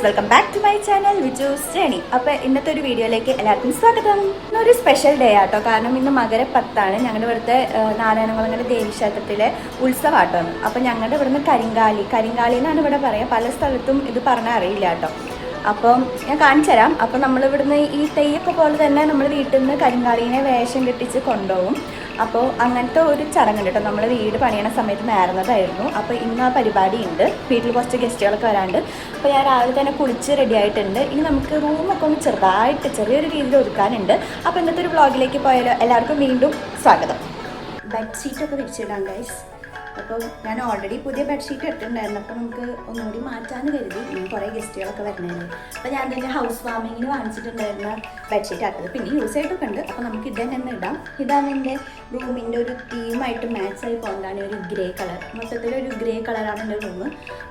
Welcome back to my channel Viju's journey. അപ്പോൾ ഇന്നത്തെ ഒരു വീഡിയോയിലേക്ക് എല്ലാവർക്കും സ്വാഗതം. ഇന്നൊരു സ്പെഷ്യൽ ഡേ ആട്ടോ, കാരണം ഇന്ന് മകര-10 ഞങ്ങളുടെ ഇവിടുത്തെ നാരായണകുളങ്ങര ദേവീക്ഷേത്രത്തിലെ ഉത്സവമാട്ടോ. അപ്പോൾ ഞങ്ങളുടെ ഇവിടുന്ന് കരിങ്കാളി എന്നാണ് ഇവിടെ പറയുക. പല സ്ഥലത്തും ഇത് പറഞ്ഞാൽ അറിയില്ല കേട്ടോ. അപ്പം ഞാൻ കാണിച്ചു തരാം. അപ്പം നമ്മളിവിടുന്ന് ഈ തെയ്യൊക്കെ പോലെ തന്നെ നമ്മൾ വീട്ടിൽ നിന്ന് കരിങ്കാളീനെ വേഷം കെട്ടിച്ച് കൊണ്ടുപോകും. അപ്പോൾ അങ്ങനത്തെ ഒരു ചടങ്ങുണ്ട് കേട്ടോ. നമ്മൾ വീട് പണിയണ സമയത്ത് നേർന്നതായിരുന്നു. അപ്പോൾ ഇന്ന് ആ പരിപാടി ഉണ്ട്. വീട്ടിൽ കുറച്ച് ഗസ്റ്റുകളൊക്കെ വരാണ്ട്. അപ്പോൾ ഞാൻ രാവിലെ തന്നെ കുളിച്ച് റെഡി ആയിട്ടുണ്ട്. ഇനി നമുക്ക് റൂമൊക്കെ ഒന്ന് ചെറിയൊരു രീതിയിൽ ഒതുക്കാനുണ്ട്. അപ്പോൾ ഇന്നത്തെ ഒരു വ്ളോഗിലേക്ക് പോയാലോ? എല്ലാവർക്കും വീണ്ടും സ്വാഗതം. ബെഡ്ഷീറ്റൊക്കെ വിരിച്ചിടാം ഗൈസ്. അപ്പോൾ ഞാൻ ഓൾറെഡി പുതിയ ബെഡ്ഷീറ്റ് ഇട്ടിട്ടുണ്ടായിരുന്നു. അപ്പോൾ നമുക്ക് ഒന്നുകൂടി മാറ്റാമെന്ന് കരുതി. ഇനി കുറേ ഗസ്റ്റുകളൊക്കെ വരണേന്. അപ്പോൾ ഞാൻ തന്നെ ഹൗസ് വാമിങ്ങിന് വാങ്ങിച്ചിട്ടുണ്ടായിരുന്ന ബെഡ്ഷീറ്റ് ആട്ടത് പിന്നെ യൂസ് ആയിട്ടൊക്കെ ഉണ്ട്. അപ്പോൾ നമുക്ക് ഇത് തന്നെ ഇടാം. ഇതാണ് എൻ്റെ റൂമിൻ്റെ ഒരു തീമായിട്ട് മാച്ചായി പോകുന്നതാണ് ഒരു ഗ്രേ കളർ. മൊത്തത്തിലൊരു ഗ്രേ കളറാണ് എൻ്റെ റൂം.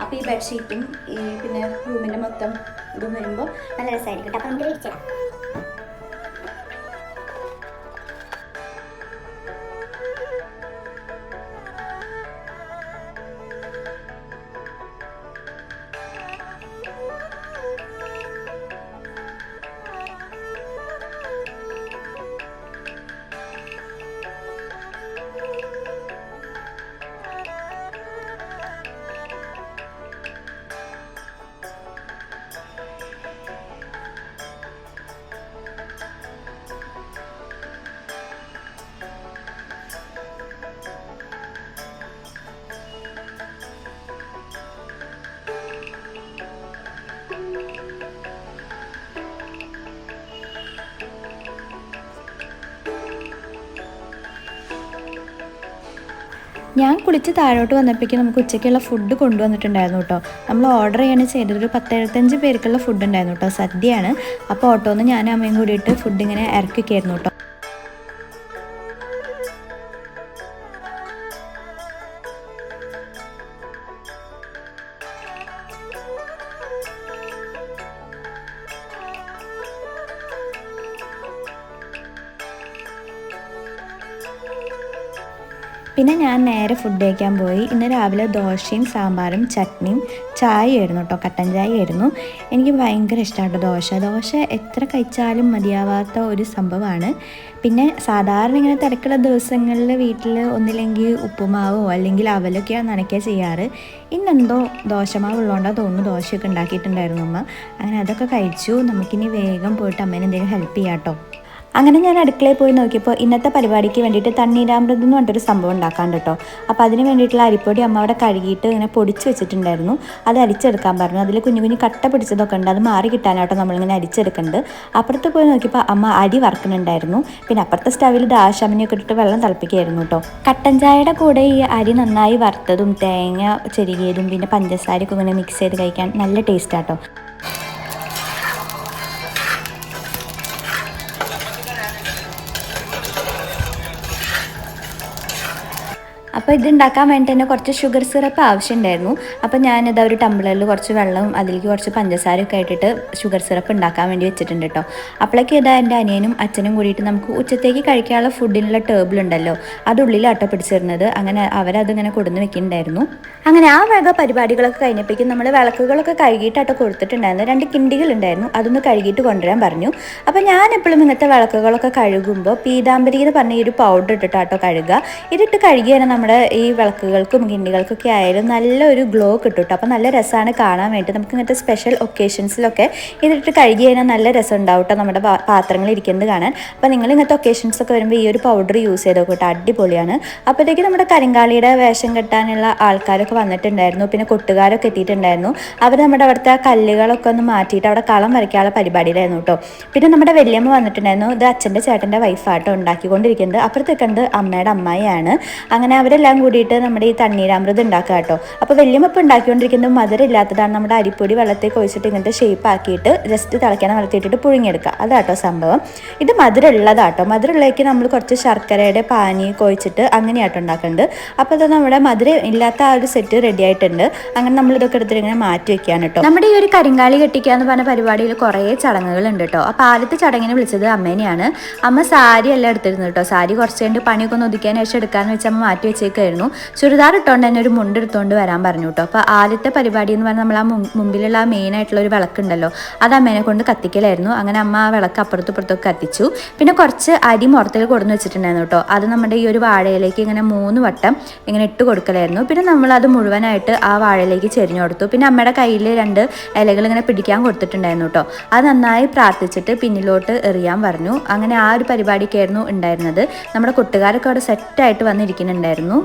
അപ്പോൾ ഈ ബെഡ്ഷീറ്റും ഈ പിന്നെ റൂമിൻ്റെ മൊത്തം ഇതും വരുമ്പോൾ നല്ല രസമായിരിക്കും. അപ്പോൾ നമുക്ക് വിരിച്ചിടാം. ഞാൻ കുളിച്ച് താഴോട്ട് വന്നപ്പോഴേക്കും നമുക്ക് ഉച്ചയ്ക്കുള്ള ഫുഡ് കൊണ്ടുവന്നിട്ടുണ്ടായിരുന്നു കേട്ടോ. നമ്മൾ ഓർഡർ ചെയ്യാണ് ചെയ്തത്. ഒരു 10-75 പേർക്കുള്ള ഫുഡ് ഉണ്ടായിരുന്നു കേട്ടോ. സദ്യയാണ്. അപ്പോൾ ഓട്ടോന്ന് ഞാനും അമ്മയും കൂടിയിട്ട് ഫുഡ് ഇങ്ങനെ ഇറക്കിക്കായിരുന്നു കേട്ടോ. പിന്നെ ഞാൻ നേരെ ഫുഡ് കഴിക്കാൻ പോയി. ഇന്ന് രാവിലെ ദോശയും സാമ്പാറും ചട്നിയും ചായയായിരുന്നു കേട്ടോ. കട്ടൻ ചായയായിരുന്നു. എനിക്ക് ഭയങ്കര ഇഷ്ടമാണ് ദോശ എത്ര കഴിച്ചാലും മതിയാവാത്ത ഒരു സംഭവമാണ്. പിന്നെ സാധാരണ ഇങ്ങനെ തിരക്കുള്ള ദിവസങ്ങളിൽ വീട്ടിൽ ഒന്നില്ലെങ്കിൽ ഉപ്പുമാവോ അല്ലെങ്കിൽ അവലൊക്കെയാണ് നനയ്ക്കുക ചെയ്യാറ്. ഇന്നെന്തോ ദോശമാവ് ഉള്ളതുകൊണ്ടാണ് തോന്നുന്നു ദോശയൊക്കെ ഉണ്ടാക്കിയിട്ടുണ്ടായിരുന്നു അമ്മ. അങ്ങനെ അതൊക്കെ കഴിച്ചു. നമുക്കിനി വേഗം പോയിട്ട് അമ്മേനെ എന്തെങ്കിലും ഹെൽപ്പ് ചെയ്യാം കേട്ടോ. അങ്ങനെ ഞാൻ അടുക്കളയിൽ പോയി നോക്കിയപ്പോൾ ഇന്നത്തെ പരിപാടിക്ക് വേണ്ടിയിട്ട് തണ്ണീരാമൃതം എന്ന് പറഞ്ഞിട്ടൊരു സംഭവം ഉണ്ടാക്കാണ്ട് കേട്ടോ. അപ്പോൾ അതിന് വേണ്ടിയിട്ടുള്ള അരിപ്പൊടി അമ്മ അവിടെ കഴുകിയിട്ട് ഇങ്ങനെ പൊടിച്ച് വെച്ചിട്ടുണ്ടായിരുന്നു. അത് അരിച്ചെടുക്കാൻ പറഞ്ഞു. അതിൽ കുഞ്ഞു കട്ട പിടിച്ചതൊക്കെ ഉണ്ട്. അത് മാറി കിട്ടാനാട്ടോ നമ്മളിങ്ങനെ അരിച്ചെടുക്കുന്നുണ്ട്. അപ്പുറത്ത് പോയി നോക്കിയപ്പോൾ അമ്മ അരി വറക്കുന്നുണ്ടായിരുന്നു. പിന്നെ അപ്പുറത്തെ സ്റ്റവിൽ ദാശമനിയൊക്കെ ഇട്ടിട്ട് വെള്ളം തിളപ്പിക്കുകയായിരുന്നു കേട്ടോ. കട്ടൻ ചായയുടെ കൂടെ ഈ അരി നന്നായി വറുത്തതും തേങ്ങ ചെരുകിയതും പിന്നെ പഞ്ചസാരയൊക്കെ ഇങ്ങനെ മിക്സ് ചെയ്ത് കഴിക്കാൻ നല്ല ടേസ്റ്റാട്ടോ. അപ്പോൾ ഇതുണ്ടാക്കാൻ വേണ്ടി തന്നെ കുറച്ച് ഷുഗർ സിറപ്പ് ആവശ്യമുണ്ടായിരുന്നു. അപ്പോൾ ഞാനിത് ഒരു ടംബ്ലറിൽ കുറച്ച് വെള്ളവും അതിലേക്ക് കുറച്ച് പഞ്ചസാരയൊക്കെ ഇട്ടിട്ട് ഷുഗർ സിറപ്പ് ഉണ്ടാക്കാൻ വേണ്ടി വെച്ചിട്ടുണ്ട് കേട്ടോ. അപ്പോഴേക്കും ഇതാ എൻ്റെ അനിയനും അച്ഛനും കൂടിയിട്ട് നമുക്ക് ഉച്ചത്തേക്ക് കഴിക്കാനുള്ള ഫുഡിനുള്ള ടേബിൾ ഉണ്ടല്ലോ, അതുള്ളിലാട്ടോ പിടിച്ചിരുന്നത്. അങ്ങനെ അവരതിങ്ങനെ കൊടുന്ന് വെക്കുന്നുണ്ടായിരുന്നു. അങ്ങനെ ആ വക പരിപാടികളൊക്കെ കഴിഞ്ഞപ്പോഴേക്കും നമ്മൾ വിളക്കുകളൊക്കെ കഴുകിയിട്ടാട്ടോ കൊടുത്തിട്ടുണ്ടായിരുന്നു. 2 കിണ്ടികളുണ്ടായിരുന്നു. അതൊന്ന് കഴുകിയിട്ട് കൊണ്ടുവരാൻ പറഞ്ഞു. അപ്പോൾ ഞാൻ എപ്പോഴും ഇങ്ങനത്തെ വിളക്കുകളൊക്കെ കഴുകുമ്പോൾ പീതാംബരി എന്ന് പറഞ്ഞ ഈ ഒരു പൗഡർ ഇട്ടിട്ടാട്ടോ കഴുകുക. ഇതിട്ട് കഴുകിയാൽ നമ്മുടെ ഈ വിളക്കുകൾക്കും കിണ്ടികൾക്കൊക്കെ ആയാലും നല്ലൊരു ഗ്ലോ കിട്ടും കേട്ടോ. അപ്പോൾ നല്ല രസമാണ് കാണാൻ വേണ്ടി. നമുക്ക് ഇങ്ങനത്തെ സ്പെഷ്യൽ ഒക്കേഷൻസിലൊക്കെ ഇതിട്ട് കഴുകി കഴിഞ്ഞാൽ നല്ല രസം ഉണ്ടാവും കേട്ടോ നമ്മുടെ പാത്രങ്ങൾ ഇരിക്കുന്നത് കാണാൻ. അപ്പോൾ നിങ്ങൾ ഇങ്ങനത്തെ ഒക്കേഷൻസ് ഒക്കെ വരുമ്പോൾ ഈ ഒരു പൗഡർ യൂസ് ചെയ്ത് നോക്കട്ടോ, അടിപൊളിയാണ്. അപ്പോഴത്തേക്ക് നമ്മുടെ കരിങ്കാളിയുടെ വേഷം കെട്ടാനുള്ള ആൾക്കാരൊക്കെ വന്നിട്ടുണ്ടായിരുന്നു. പിന്നെ കൊട്ടുകാരൊക്കെ എത്തിയിട്ടുണ്ടായിരുന്നു. അവർ നമ്മുടെ അവിടുത്തെ കല്ലുകളൊക്കെ ഒന്ന് മാറ്റിയിട്ട് അവിടെ കളം വരയ്ക്കാനുള്ള പരിപാടിയിലായിരുന്നു കേട്ടോ. പിന്നെ നമ്മുടെ വല്യമ്മ വന്നിട്ടുണ്ടായിരുന്നു. ഇത് അച്ഛൻ്റെ ചേട്ടൻ്റെ വൈഫാട്ടോ ഉണ്ടാക്കിക്കൊണ്ടിരിക്കുന്നത്. അപ്പുറത്തേക്കുണ്ട് അമ്മയുടെ അമ്മായിയാണ്. അങ്ങനെ അവരെല്ലാം കൂടിയിട്ട് നമ്മുടെ ഈ തണ്ണീരാമൃതം ഉണ്ടാക്കുക കേട്ടോ. അപ്പോൾ വല്യമ്മ ഇപ്പോൾ ഉണ്ടാക്കിക്കൊണ്ടിരിക്കുന്നത് മധുരം ഇല്ലാത്തതാണ്. നമ്മുടെ അരിപ്പൊടി വെള്ളത്തേക്ക് ഒഴിച്ചിട്ട് ഇങ്ങനത്തെ ഷേപ്പ് ആക്കിയിട്ട് ജസ്റ്റ് തിളയ്ക്കാൻ വെള്ളത്തിട്ടിട്ട് പുഴുങ്ങിയെടുക്കുക. അതാട്ടോ സംഭവം. ഇത് മധുരം ഉള്ളതാട്ടോ. മധുരമുള്ളേക്ക് നമ്മൾ കുറച്ച് ശർക്കരയുടെ പാനി കൊഴിച്ചിട്ട് അങ്ങനെയാട്ടോ ഉണ്ടാക്കുന്നുണ്ട്. അപ്പോൾ അത് നമ്മുടെ മധുരം ഇല്ലാത്ത ആ ഒരു സെറ്റ് റെഡി ആയിട്ടുണ്ട്. അങ്ങനെ നമ്മൾ ഇതൊക്കെ എടുത്തിട്ട് ഇങ്ങനെ മാറ്റി വെക്കുകയാണ് കേട്ടോ. നമ്മുടെ ഈ ഒരു കരിങ്കാളി കെട്ടിക്കുക എന്ന് പറഞ്ഞ പരിപാടിയിൽ കുറേ ചടങ്ങുകളുണ്ട് കേട്ടോ. അപ്പോൾ ആദ്യത്തെ ചടങ്ങിനെ വിളിച്ചത് അമ്മേനെയാണ്. അമ്മ സാരി എല്ലാം എടുത്തിരുന്നു കേട്ടോ. സാരി കുറച്ച് കഴിഞ്ഞ് പണിയൊക്കെ ഒന്ന് ഒതുക്കാൻ ശേഷം എടുക്കാമെന്ന് വെച്ചാൽ അമ്മ മാറ്റി വെച്ച് വെച്ചേക്കായിരുന്നു. ചുരിദാർ ഇട്ടുകൊണ്ട് തന്നെ ഒരു മുണ്ട് എടുത്തുകൊണ്ട് വരാൻ പറഞ്ഞു കേട്ടോ. അപ്പോൾ ആദ്യത്തെ പരിപാടി എന്ന് പറഞ്ഞാൽ നമ്മൾ ആ മുമ്പിലുള്ള ആ മെയിൻ ആയിട്ടുള്ള ഒരു വിളക്കുണ്ടല്ലോ, അത് അമ്മേനെ കൊണ്ട് കത്തിക്കലായിരുന്നു. അങ്ങനെ അമ്മ ആ വിളക്ക് അപ്പുറത്തും ഇപ്പുറത്തൊക്കെ കത്തിച്ചു. പിന്നെ കുറച്ച് അരി മുറത്തിൽ കൊടുന്ന് വെച്ചിട്ടുണ്ടായിരുന്നു കേട്ടോ. അത് നമ്മുടെ ഈ ഒരു വാഴയിലേക്ക് ഇങ്ങനെ 3 വട്ടം ഇങ്ങനെ ഇട്ട് കൊടുക്കലായിരുന്നു. പിന്നെ നമ്മളത് മുഴുവനായിട്ട് ആ വാഴയിലേക്ക് ചെരിഞ്ഞു കൊടുത്തു. പിന്നെ അമ്മയുടെ കയ്യിൽ 2 ഇലകൾ ഇങ്ങനെ പിടിക്കാൻ കൊടുത്തിട്ടുണ്ടായിരുന്നു കേട്ടോ. അത് നന്നായി പ്രാർത്ഥിച്ചിട്ട് പിന്നിലോട്ട് എറിയാൻ പറഞ്ഞു. അങ്ങനെ ആ ഒരു പരിപാടിക്കായിരുന്നു ഉണ്ടായിരുന്നത്. നമ്മുടെ കൂട്ടുകാരൊക്കെ അവിടെ സെറ്റായിട്ട് വന്നിരിക്കുന്നുണ്ടായിരുന്നു.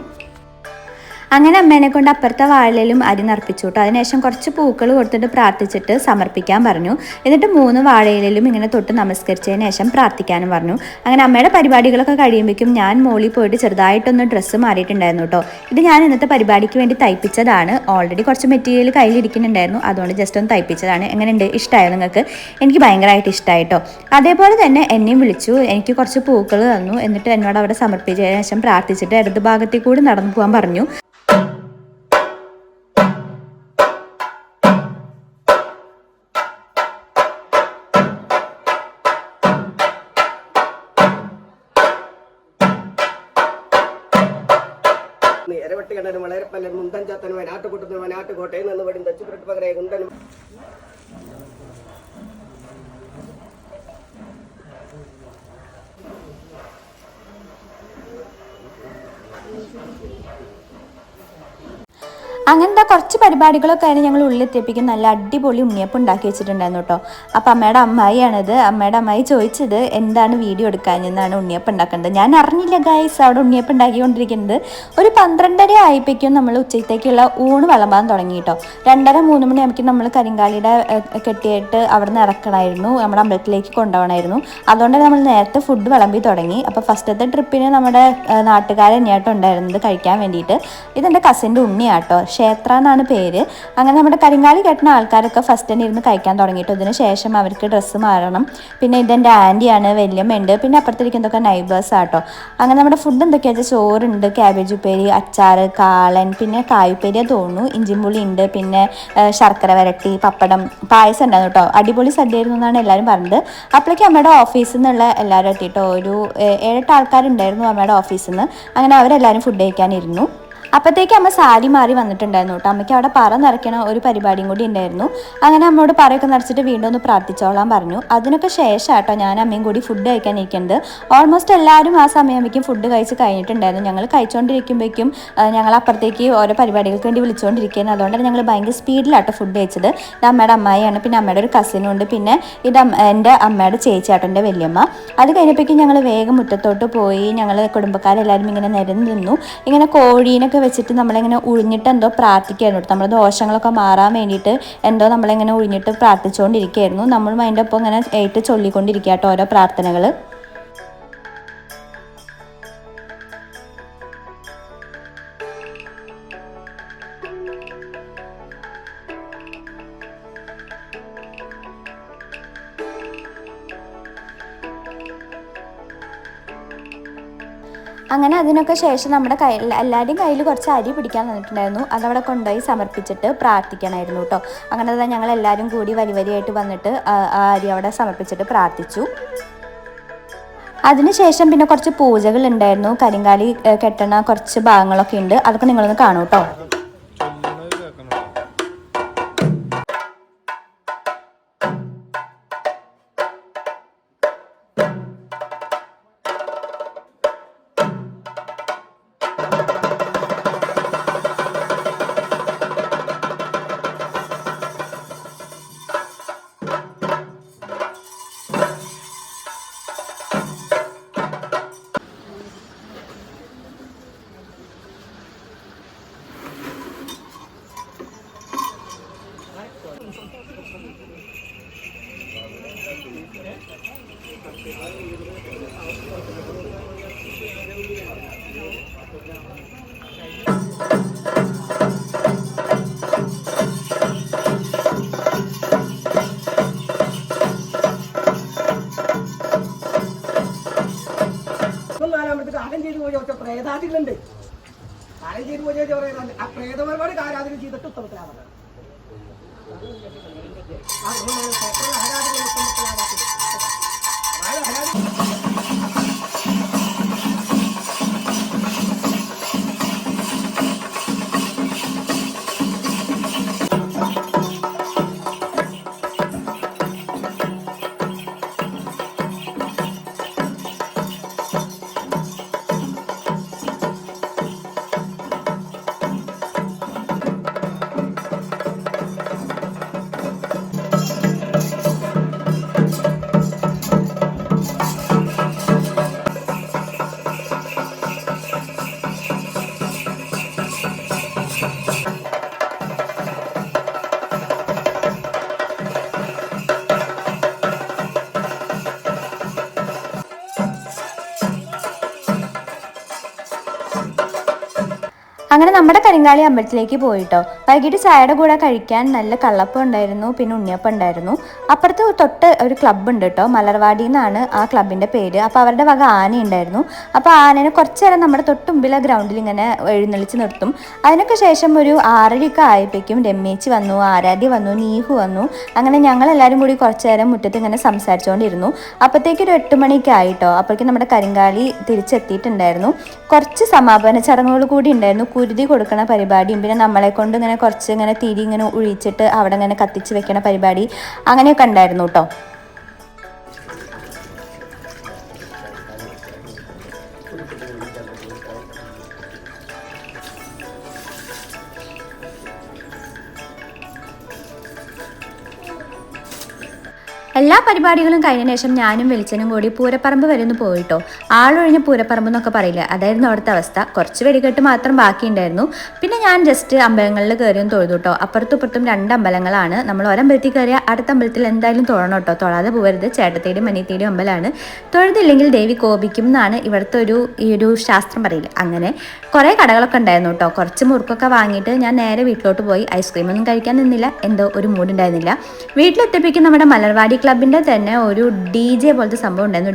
അങ്ങനെ അമ്മേനെ കൊണ്ട് അപ്പുറത്തെ വാഴയിലും അരി നർപ്പിച്ചു കേട്ടോ. അതിനുശേഷം കുറച്ച് പൂക്കൾ കൊടുത്തിട്ട് പ്രാർത്ഥിച്ചിട്ട് സമർപ്പിക്കാൻ പറഞ്ഞു. എന്നിട്ട് 3 വാഴയിലും ഇങ്ങനെ തൊട്ട് നമസ്കരിച്ചതിന് ശേഷം പ്രാർത്ഥിക്കാനും പറഞ്ഞു. അങ്ങനെ അമ്മയുടെ പരിപാടികളൊക്കെ കഴിയുമ്പോഴേക്കും ഞാൻ മോളിൽ പോയിട്ട് ചെറുതായിട്ടൊന്ന് ഡ്രസ്സ് മാറിയിട്ടുണ്ടായിരുന്നു കേട്ടോ. ഇത് ഞാൻ ഇന്നത്തെ പരിപാടിക്ക് വേണ്ടി തയ്പ്പിച്ചതാണ്. ഓൾറെഡി കുറച്ച് മെറ്റീരിയൽ കയ്യിലിരിക്കുന്നുണ്ടായിരുന്നു, അതുകൊണ്ട് ജസ്റ്റ് ഒന്ന് തയ്പ്പിച്ചതാണ്. എങ്ങനെയുണ്ട്, ഇഷ്ടമായോ നിങ്ങൾക്ക്? എനിക്ക് ഭയങ്കരമായിട്ട് ഇഷ്ടമായി കേട്ടോ. അതേപോലെ തന്നെ എന്നെയും വിളിച്ചു, എനിക്ക് കുറച്ച് പൂക്കൾ തന്നു. എന്നിട്ട് എന്നോട് അവിടെ സമർപ്പിച്ചതിന് ശേഷം പ്രാർത്ഥിച്ചിട്ട് ഇടത് ഭാഗത്തേക്ക് കൂടി നടന്നു പോകാൻ പറഞ്ഞു. ഇരവട്ടിക്കണ്ണനും വളരെപ്പല്ലൻ മുന്തൻ ചാത്തനും വനാട്ടുകൂട്ടനും വനാട്ടുകോട്ടയിൽ നിന്ന് വടി തച്ചുപുരട്ട് പകരെ കുണ്ടനും അങ്ങനത്തെ കുറച്ച് പരിപാടികളൊക്കെ ആയിരുന്നു ഞങ്ങൾ ഉള്ളിലെത്തിയപ്പോഴേക്കും നല്ല അടിപൊളി ഉണ്ണിയപ്പം ഉണ്ടാക്കി വെച്ചിട്ടുണ്ടായിരുന്നു കേട്ടോ. അപ്പോൾ അമ്മയുടെ അമ്മായിയാണിത്. അമ്മയുടെ അമ്മായി ചോദിച്ചത് എന്താണ് വീഡിയോ എടുക്കാനെന്നാണ് ഉണ്ണിയപ്പം ഉണ്ടാക്കേണ്ടത്. ഞാൻ അറിഞ്ഞില്ല ഗൈസ് അവിടെ ഉണ്ണിയപ്പം ഉണ്ടാക്കിക്കൊണ്ടിരിക്കുന്നത്. ഒരു 12:30 ആയപ്പോഴേക്കും നമ്മൾ ഉച്ചത്തേക്കുള്ള ഊണ് വിളമ്പാൻ തുടങ്ങി കേട്ടോ. 2:30-3 മണിയാകുമ്പോൾ നമ്മൾ കരിങ്കാലിയുടെ കെട്ടിയിട്ട് അവിടെ നിന്ന് ഇറക്കണമായിരുന്നു, നമ്മുടെ അമ്പലത്തിലേക്ക് കൊണ്ടുപോകണമായിരുന്നു. അതുകൊണ്ട് നമ്മൾ നേരത്തെ ഫുഡ് വിളമ്പി തുടങ്ങി. അപ്പോൾ ഫസ്റ്റത്തെ ട്രിപ്പിന് നമ്മുടെ നാട്ടുകാർ തന്നെയായിട്ട് ഉണ്ടായിരുന്നത് കഴിക്കാൻ വേണ്ടിയിട്ട്. ഇതെൻ്റെ കസിൻ്റെ ഉണ്ണിയാട്ടോ, ക്ഷേത്ര എന്നാണ് പേര്. അങ്ങനെ നമ്മുടെ കരിങ്കാലി കെട്ടുന്ന ആൾക്കാരൊക്കെ ഫസ്റ്റ് തന്നെ ഇരുന്ന് കഴിക്കാൻ തുടങ്ങിയിട്ട് ഇതിന് ശേഷം അവർക്ക് ഡ്രസ്സ് മാറണം. പിന്നെ ഇതെൻ്റെ ആൻറ്റിയാണ്, വല്യമ്മയുണ്ട്, പിന്നെ അപ്പുറത്തിരിക്കുന്നതൊക്കെ നൈബേഴ്സ് ആട്ടോ. അങ്ങനെ നമ്മുടെ ഫുഡ് എന്തൊക്കെയാ വെച്ചാൽ ചോറുണ്ട്, ക്യാബേജ് ഉപ്പേരി, അച്ചാറ്, കാളൻ, പിന്നെ കായുപ്പേരിയെ തോന്നുന്നു, ഇഞ്ചിമ്പുളി ഉണ്ട്, പിന്നെ ശർക്കര വരട്ടി, പപ്പടം, പായസം ഉണ്ടായിരുന്നു കേട്ടോ. അടിപൊളി സദ്യയായിരുന്നു എന്നാണ് എല്ലാവരും പറഞ്ഞത്. അപ്പോഴേക്കും അമ്മയുടെ ഓഫീസിൽ നിന്നുള്ള എല്ലാവരും എത്തിയിട്ടോ. ഒരു 7-8 ആൾക്കാരുണ്ടായിരുന്നു അമ്മയുടെ ഓഫീസിൽ നിന്ന്. അങ്ങനെ അവരെല്ലാവരും ഫുഡ് കഴിക്കാനിരുന്നു. അപ്പോഴത്തേക്ക് അമ്മ സാരി മാറി വന്നിട്ടുണ്ടായിരുന്നു കേട്ടോ. അമ്മയ്ക്ക് അവിടെ പറ നിറയ്ക്കണ ഒരു പരിപാടിയും കൂടി ഉണ്ടായിരുന്നു. അങ്ങനെ അമ്മയോട് പറയൊക്കെ നിറച്ചിട്ട് വീണ്ടും ഒന്ന് പ്രാർത്ഥിച്ചോളാൻ പറഞ്ഞു. അതിനൊക്കെ ശേഷം കേട്ടോ ഞാൻ അമ്മയും കൂടി ഫുഡ് കഴിക്കാൻ ഇരിക്കുന്നത്. ഓൾമോസ്റ്റ് എല്ലാവരും ആ സമയമാകുമ്പോഴേക്കും ഫുഡ് കഴിച്ച് കഴിഞ്ഞിട്ടുണ്ടായിരുന്നു. ഞങ്ങൾ കഴിച്ചുകൊണ്ടിരിക്കുമ്പോഴേക്കും ഞങ്ങൾ അപ്പുറത്തേക്ക് ഓരോ പരിപാടികൾക്ക് വേണ്ടി വിളിച്ചുകൊണ്ടിരിക്കുന്നത്. അതുകൊണ്ടാണ് ഞങ്ങൾ ഭയങ്കര സ്പീഡിലാട്ടോ ഫുഡ് കഴിച്ചത്. ഇത് അമ്മയുടെ അമ്മായിയാണ്, പിന്നെ അമ്മയുടെ ഒരു കസിനും ഉണ്ട്, പിന്നെ ഇത് എൻ്റെ അമ്മയുടെ ചേച്ചിയാട്ടോ, എൻ്റെ വല്യമ്മ. അത് കഴിഞ്ഞപ്പോഴേക്കും ഞങ്ങൾ വേഗം മുറ്റത്തോട്ട് പോയി. ഞങ്ങൾ കുടുംബക്കാരെല്ലാവരും ഇങ്ങനെ നിരന്ന് നിന്നു. ഇങ്ങനെ കോഴീനൊക്കെ വെച്ചിട്ട് നമ്മളിങ്ങനെ ഉഴിഞ്ഞിട്ട് എന്തോ പ്രാർത്ഥിക്കായിരുന്നു. നമ്മുടെ ദോഷങ്ങളൊക്കെ മാറാൻ വേണ്ടിയിട്ട് എന്തോ നമ്മളിങ്ങനെ ഉഴിഞ്ഞിട്ട് പ്രാർത്ഥിച്ചുകൊണ്ടിരിക്കുകയായിരുന്നു. നമ്മളും അതിൻ്റെ ഒപ്പം ഇങ്ങനെ ഏറ്റ് ചൊല്ലിക്കൊണ്ടിരിക്കുക കേട്ടോ ഓരോ പ്രാർത്ഥനകൾ. അങ്ങനെ അതിനൊക്കെ ശേഷം നമ്മുടെ എല്ലാവരുടെയും കയ്യിൽ കുറച്ച് അരി പിടിക്കാൻ തന്നിട്ടുണ്ടായിരുന്നു. അതവിടെ കൊണ്ടുപോയി സമർപ്പിച്ചിട്ട് പ്രാർത്ഥിക്കണമായിരുന്നു കേട്ടോ. അങ്ങനെ തന്നെ ഞങ്ങൾ എല്ലാവരും കൂടി വരിയായിട്ട് വന്നിട്ട് ആ അരി അവിടെ സമർപ്പിച്ചിട്ട് പ്രാർത്ഥിച്ചു. അതിനുശേഷം പിന്നെ കുറച്ച് പൂജകൾ ഉണ്ടായിരുന്നു. കരിങ്കാലി കെട്ടണ കുറച്ച് ഭാഗങ്ങളൊക്കെ ഉണ്ട്, അതൊക്കെ നിങ്ങളൊന്ന് കാണൂ കേട്ടോ. പ്രേതാദികളുണ്ട്. ആരും ചെയ്തു പോയി ആ പ്രേതപരമായിട്ട് ആരാധന ചെയ്തിട്ട് ഉത്തമത്തിലാണ് അങ്ങനെ നമ്മുടെ കരിങ്കാളി അമ്പലത്തിലേക്ക് പോയിട്ടോ. വൈകിട്ട് ചായയുടെ കൂടെ കഴിക്കാൻ നല്ല കള്ളപ്പം ഉണ്ടായിരുന്നു, പിന്നെ ഉണ്ണിയപ്പം ഉണ്ടായിരുന്നു. അപ്പുറത്ത് തൊട്ട് ഒരു ക്ലബ്ബ് ഉണ്ട് കേട്ടോ, മലർവാടി എന്നാണ് ആ ക്ലബിൻ്റെ പേര്. അപ്പോൾ അവരുടെ വക ആന ഉണ്ടായിരുന്നു. അപ്പോൾ ആനനെ കുറച്ച് നേരം നമ്മുടെ തൊട്ടുമ്പിലെ ഗ്രൗണ്ടിൽ ഇങ്ങനെ എഴുന്നള്ളിച്ച് നിർത്തും. അതിനൊക്കെ ശേഷം ഒരു 6:30 ആയപ്പോഴേക്കും രമേശ് വന്നു, ആരാധ്യ വന്നു, നീഹു വന്നു. അങ്ങനെ ഞങ്ങളെല്ലാവരും കൂടി കുറച്ച് നേരം മുറ്റത്ത് ഇങ്ങനെ സംസാരിച്ചുകൊണ്ടിരുന്നു. അപ്പോഴത്തേക്ക് ഒരു 8 മണിയൊക്കെ ആയിട്ടോ. അപ്പോഴേക്കും നമ്മുടെ കരിങ്കാളി തിരിച്ചെത്തിയിട്ടുണ്ടായിരുന്നു. കുറച്ച് സമാപന ചടങ്ങുകൾ കൂടി ഉണ്ടായിരുന്നു, കുരുതി കൊടുക്കണ പരിപാടിയും പിന്നെ നമ്മളെ കൊണ്ട് ഇങ്ങനെ കുറച്ച് ഇങ്ങനെ തിരി ഇങ്ങനെ ഒഴിച്ചിട്ട് അവിടെ ഇങ്ങനെ കത്തിച്ച് വെക്കണ പരിപാടി അങ്ങനെയൊക്കെ ഉണ്ടായിരുന്നു കേട്ടോ. എല്ലാ പരിപാടികളും കഴിഞ്ഞ ശേഷം ഞാനും വെളിച്ചനും കൂടി പൂരപ്പറമ്പ് വരെ ഒന്ന് പോയിട്ടോ. ആളൊഴിഞ്ഞ പൂരപ്പറമ്പ് എന്നൊക്കെ പറയില്ല, അതായിരുന്നു അവിടുത്തെ അവസ്ഥ. കുറച്ച് വെടിക്കെട്ട് മാത്രം ബാക്കിയുണ്ടായിരുന്നു. പിന്നെ ഞാൻ ജസ്റ്റ് അമ്പലങ്ങളിൽ കയറിയും തൊഴുതു കേട്ടോ. അപ്പുറത്തും ഇപ്പുറത്തും 2 അമ്പലങ്ങളാണ്. നമ്മൾ ഒരമ്പലത്തിൽ കയറിയ അടുത്ത അമ്പലത്തിൽ എന്തായാലും തൊഴണം കേട്ടോ, തൊഴാതെ പോകരുത്. ചേട്ടത്തേടിയും അനിയത്തേടിയും അമ്പലമാണ്. തൊഴുതില്ലെങ്കിൽ ദേവി കോപിക്കും എന്നാണ് ഇവിടുത്തെ ഈ ഒരു ശാസ്ത്രം പറയില്ല. അങ്ങനെ കുറേ കടകളൊക്കെ ഉണ്ടായിരുന്നു കേട്ടോ. കുറച്ച് മുറുക്കൊക്കെ വാങ്ങിയിട്ട് ഞാൻ നേരെ വീട്ടിലോട്ട് പോയി. ഐസ്ക്രീമൊന്നും കഴിക്കാൻ നിന്നില്ല, എന്തോ ഒരു മൂഡ് ഉണ്ടായിരുന്നില്ല. വീട്ടിലെത്തിപ്പിക്കും നമ്മുടെ മലർവാടി ക്ലബിൻ്റെ തന്നെ ഒരു DJ പോലത്തെ സംഭവം ഉണ്ടായിരുന്നു.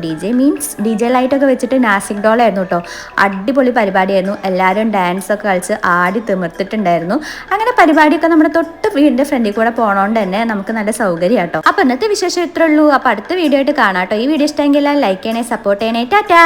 DJ ലൈറ്റൊക്കെ വെച്ചിട്ട് നാസിക് ഡോളായിരുന്നു കേട്ടോ. അടിപൊളി പരിപാടിയായിരുന്നു. എല്ലാവരും ഡാൻസൊക്കെ കളിച്ച് ആടി തിമിർത്തിട്ടുണ്ടായിരുന്നു. അങ്ങനെ പരിപാടിയൊക്കെ നമ്മുടെ തൊട്ട് വീടിൻ്റെ ഫ്രണ്ടിൽ കൂടെ പോകണോണ്ട് തന്നെ നമുക്ക് നല്ല സൗകര്യം കേട്ടോ. അപ്പോൾ ഇന്നത്തെ വിശേഷം ഇത്രേ ഉള്ളൂ. അപ്പോൾ അടുത്ത വീഡിയോ ആയിട്ട് കാണാം കേട്ടോ. ഈ വീഡിയോ ഇഷ്ടമെങ്കിൽ ലൈക്ക് ചെയ്യണേ, സപ്പോർട്ട് ചെയ്യണേ. ടാറ്റാ.